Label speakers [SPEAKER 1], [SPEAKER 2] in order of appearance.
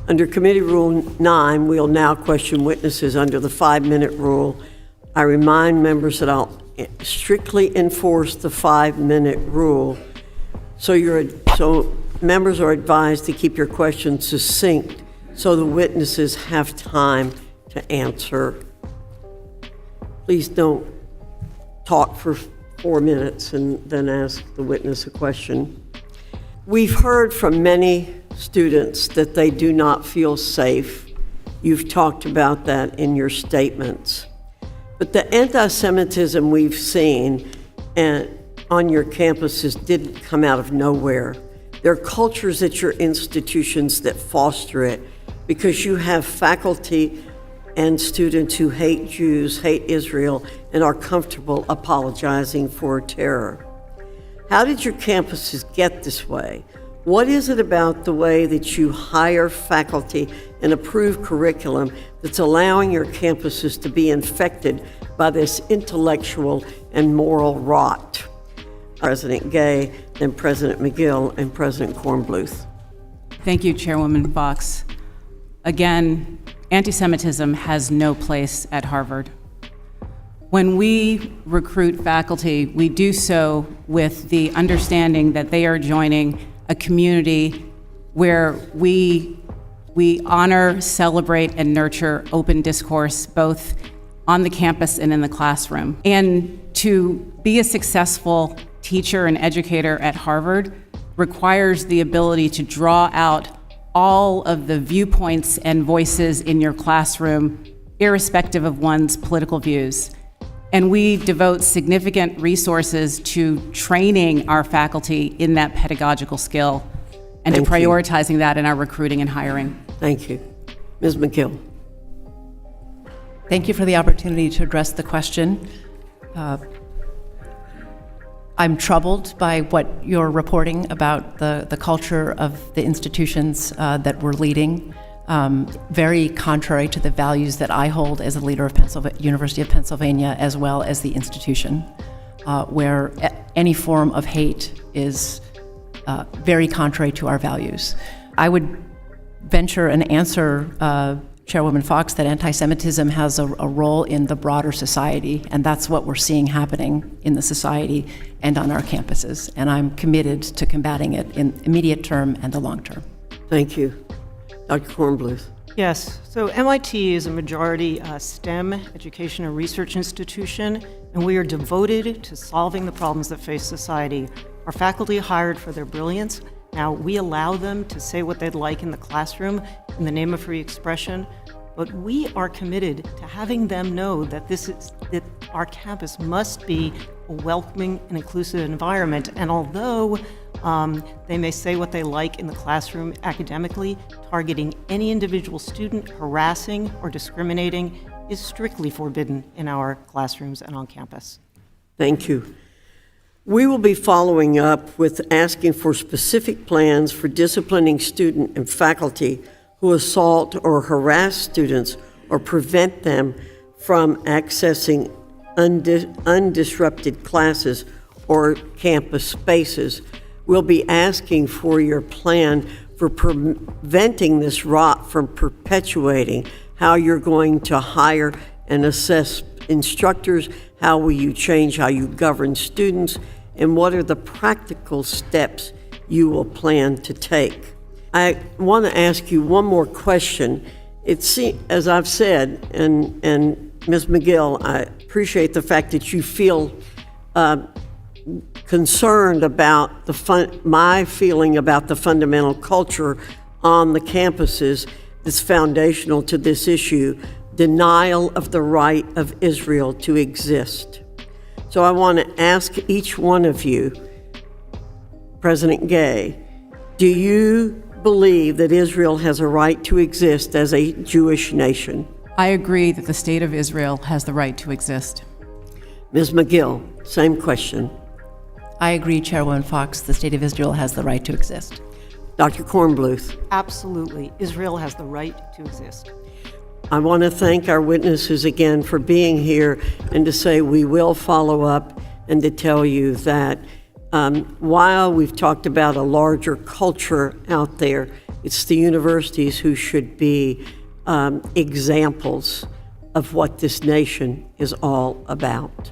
[SPEAKER 1] Under Committee Rule 9, we'll now question witnesses under the 5-minute rule. I remind members that I'll strictly enforce the 5-minute rule. So members are advised to keep your questions succinct so the witnesses have time to answer. Please don't talk for 4 minutes and then ask the witness a question. We've heard from many students that they do not feel safe. You've talked about that in your statements. But the anti-Semitism we've seen on your campuses didn't come out of nowhere. There are cultures at your institutions that foster it because you have faculty and students who hate Jews, hate Israel, and are comfortable apologizing for terror. How did your campuses get this way? What is it about the way that you hire faculty and approve curriculum that's allowing your campuses to be infected by this intellectual and moral rot? President Gay, then President McGill, and President Kornbluth.
[SPEAKER 2] Thank you, Chairwoman Foxx. Again, anti-Semitism has no place at Harvard. When we recruit faculty, we do so with the understanding that they are joining a community where we honor, celebrate, and nurture open discourse, both on the campus and in the classroom. And to be a successful teacher and educator at Harvard requires the ability to draw out all of the viewpoints and voices in your classroom, irrespective of one's political views. And we devote significant resources to training our faculty in that pedagogical skill and to prioritizing that in our recruiting and hiring.
[SPEAKER 1] Thank you. Ms. McGill.
[SPEAKER 3] Thank you for the opportunity to address the question. I'm troubled by what you're reporting about the culture of the institutions that we're leading. Very contrary to the values that I hold as a leader of University of Pennsylvania, as well as the institution, where any form of hate is very contrary to our values. I would venture and answer Chairwoman Foxx that anti-Semitism has a role in the broader society, and that's what we're seeing happening in the society and on our campuses, and I'm committed to combating it in immediate term and the long term.
[SPEAKER 1] Thank you. Dr. Kornbluth.
[SPEAKER 4] Yes, so MIT is a majority STEM education and research institution, and we are devoted to solving the problems that face society. Our faculty are hired for their brilliance. Now, we allow them to say what they'd like in the classroom in the name of free expression, but we are committed to having them know that that our campus must be a welcoming and inclusive environment. And although they may say what they like in the classroom academically, targeting any individual student, harassing or discriminating is strictly forbidden in our classrooms and on campus.
[SPEAKER 1] Thank you. We will be following up with asking for specific plans for disciplining student and faculty who assault or harass students or prevent them from accessing undisrupted classes or campus spaces. We'll be asking for your plan for preventing this rot from perpetuating, how you're going to hire and assess instructors, how will you change how you govern students, and what are the practical steps you will plan to take. I want to ask you one more question. As I've said, and Ms. McGill, I appreciate the fact that you feel concerned about my feeling about the fundamental culture on the campuses that's foundational to this issue, denial of the right of Israel to exist. So I want to ask each one of you, President Gay, do you believe that Israel has a right to exist as a Jewish nation?
[SPEAKER 2] I agree that the state of Israel has the right to exist.
[SPEAKER 1] Ms. McGill, same question.
[SPEAKER 3] I agree, Chairwoman Foxx, the state of Israel has the right to exist.
[SPEAKER 1] Dr. Kornbluth.
[SPEAKER 4] Absolutely, Israel has the right to exist.
[SPEAKER 1] I want to thank our witnesses again for being here and to say we will follow up and to tell you that while we've talked about a larger culture out there, It's the universities who should be examples of what this nation is all about.